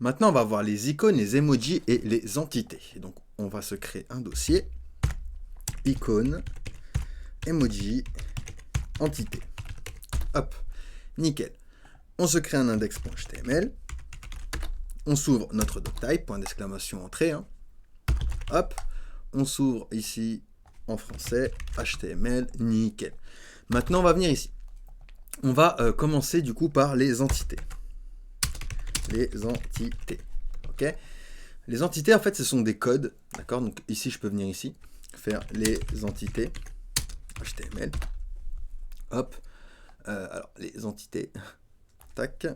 Maintenant, on va voir les icônes, les emojis et les entités. Et donc, on va se créer un dossier. Icônes, emoji, entité. Hop, nickel. On se crée un index.html. On s'ouvre notre doctype, point d'exclamation entrée. Hop, on s'ouvre ici en français, HTML, nickel. Maintenant, on va venir ici. On va commencer du coup par les entités. Les entités. Ok. Les entités, en fait, ce sont des codes. D'accord. Donc ici, je peux venir ici, faire les entités HTML. Hop. Alors, les entités. Tac.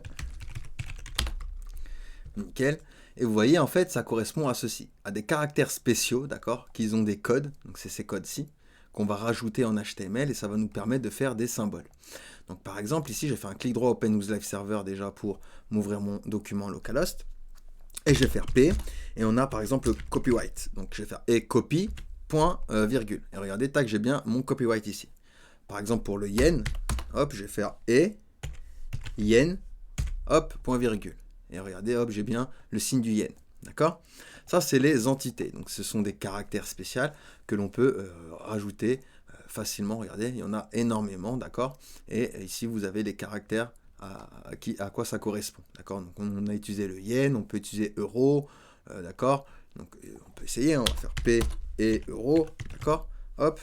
Nickel. Et vous voyez, en fait, ça correspond à ceci, à des caractères spéciaux, d'accord, qui ont des codes, donc c'est ces codes-ci, qu'on va rajouter en HTML et ça va nous permettre de faire des symboles. Donc par exemple, ici, j'ai fait un clic droit Open with Live Server déjà pour m'ouvrir mon document localhost. Et je vais faire P, et on a par exemple le copyright. Donc je vais faire et copy, point, virgule. Et regardez, tac, j'ai bien mon copyright ici. Par exemple, pour le yen, hop, je vais faire et yen, hop, point virgule. Et regardez, hop, j'ai bien le signe du yen. D'accord? Ça, c'est les entités. Donc, ce sont des caractères spéciaux que l'on peut rajouter facilement. Regardez, il y en a énormément, d'accord? Et ici, vous avez les caractères à quoi ça correspond, d'accord? Donc, on a utilisé le yen, on peut utiliser euro, d'accord? Donc, on peut essayer, on va faire P et euro, d'accord? Hop,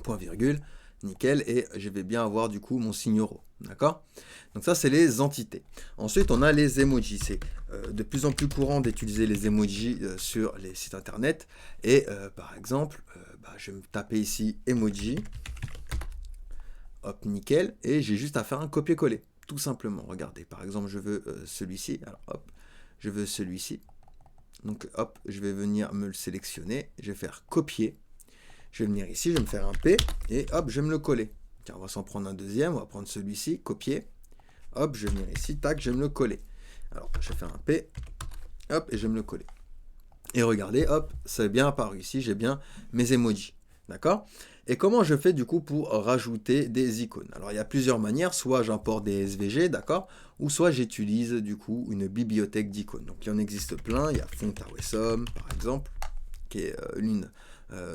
point virgule, nickel, et je vais bien avoir du coup mon signe euro, d'accord? Donc ça, c'est les entités. Ensuite, on a les emojis. C'est de plus en plus courant d'utiliser les emojis sur les sites internet. Et par exemple, je vais me taper ici emoji. Hop, nickel. Et j'ai juste à faire un copier-coller. Tout simplement. Regardez, par exemple, je veux celui-ci. Alors, hop, je veux celui-ci. Donc, hop, je vais venir me le sélectionner. Je vais faire copier. Je vais venir ici, je vais me faire un P. Et hop, je vais me le coller. Tiens, on va s'en prendre un deuxième. On va prendre celui-ci, copier. Hop, je vais venir ici, tac, je vais me le coller. Alors, je vais faire un P, hop, et je vais me le coller. Et regardez, hop, c'est bien apparu ici, j'ai bien mes emojis. D'accord? Et comment je fais du coup pour rajouter des icônes? Alors, il y a plusieurs manières, soit j'importe des SVG, d'accord? Ou soit j'utilise du coup une bibliothèque d'icônes. Donc, il en existe plein, il y a Fontawesome, par exemple, qui est l'une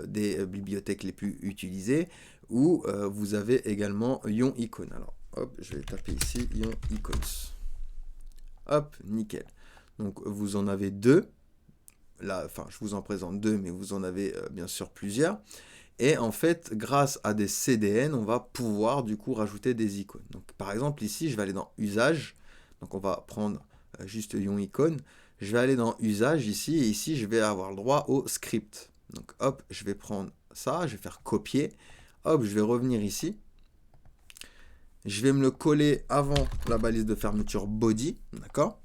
des bibliothèques les plus utilisées, ou vous avez également YonIcon. Alors, hop, je vais taper ici YonIcons. Hop, nickel. Donc vous en avez deux. Là, enfin, je vous en présente deux, mais vous en avez bien sûr plusieurs. Et en fait, grâce à des CDN, on va pouvoir du coup rajouter des icônes. Donc par exemple, ici, je vais aller dans Usage. Donc on va prendre juste YonIcon. Je vais aller dans Usage ici, et ici, je vais avoir le droit au script. Donc hop, je vais prendre ça, je vais faire copier. Hop, je vais revenir ici. Je vais me le coller avant la balise de fermeture body, d'accord?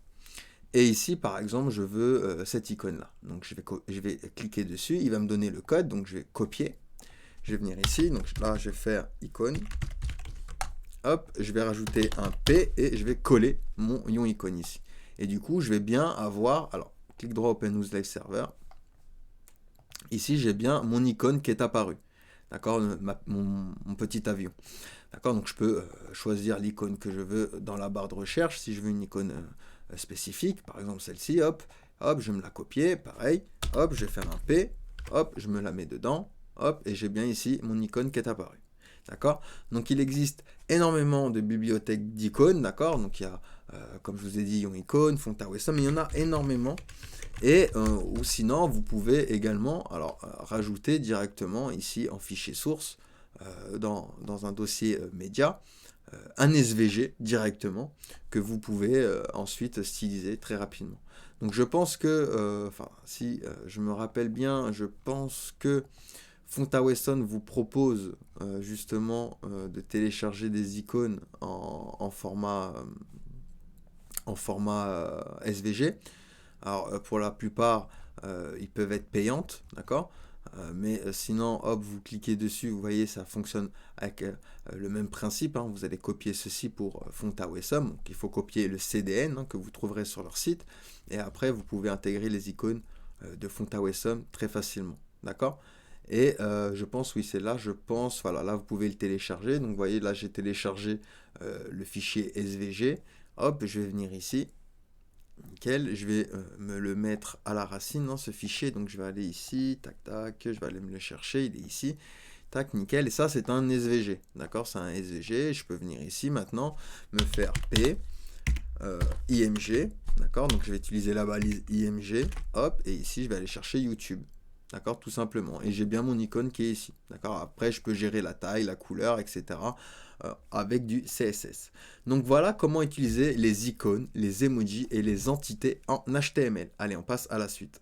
Et ici, par exemple, je veux cette icône-là. Donc je vais cliquer dessus, il va me donner le code, donc je vais copier. Je vais venir ici, donc là, je vais faire icône. Hop, je vais rajouter un P et je vais coller mon YonIcon ici. Et du coup, je vais bien avoir, alors, clic droit Open with Live Server. Ici, j'ai bien mon icône qui est apparu. D'accord, mon petit avion. D'accord, donc je peux choisir l'icône que je veux dans la barre de recherche. Si je veux une icône spécifique, par exemple celle-ci, hop, hop, je vais me la copier, pareil, hop, je vais faire un P, hop, je me la mets dedans, hop, et j'ai bien ici mon icône qui est apparue. D'accord? Donc il existe énormément de bibliothèques d'icônes, d'accord? Donc il y a, comme je vous ai dit, YonIcon, Fontawesome, mais il y en a énormément. Et ou sinon, vous pouvez également alors, rajouter directement ici en fichier source dans un dossier média un SVG directement que vous pouvez ensuite styliser très rapidement. Donc je pense que, si je me rappelle bien, je pense que Fontawesome vous propose justement de télécharger des icônes en format SVG. Alors pour la plupart, ils peuvent être payantes, d'accord? Mais sinon, hop, vous cliquez dessus, vous voyez, ça fonctionne avec le même principe. Hein. Vous allez copier ceci pour Fontawesome. Donc il faut copier le CDN que vous trouverez sur leur site. Et après, vous pouvez intégrer les icônes de Fontawesome très facilement, d'accord? Et je pense, oui, c'est là, je pense, voilà, là, vous pouvez le télécharger. Donc vous voyez, là, j'ai téléchargé le fichier SVG. Hop, je vais venir ici. nickel. Je vais me le mettre à la racine dans ce fichier. Donc je vais aller ici, tac tac, je vais aller me le chercher, il est ici. Tac, nickel. Et ça, c'est un SVG. D'accord, c'est un SVG. Je peux venir ici maintenant, me faire P, IMG. D'accord, donc je vais utiliser la balise IMG. Hop, et ici, je vais aller chercher YouTube. D'accord, tout simplement. Et j'ai bien mon icône qui est ici. D'accord, après, je peux gérer la taille, la couleur, etc. Avec du CSS. Donc voilà comment utiliser les icônes, les emojis et les entités en HTML. Allez, on passe à la suite.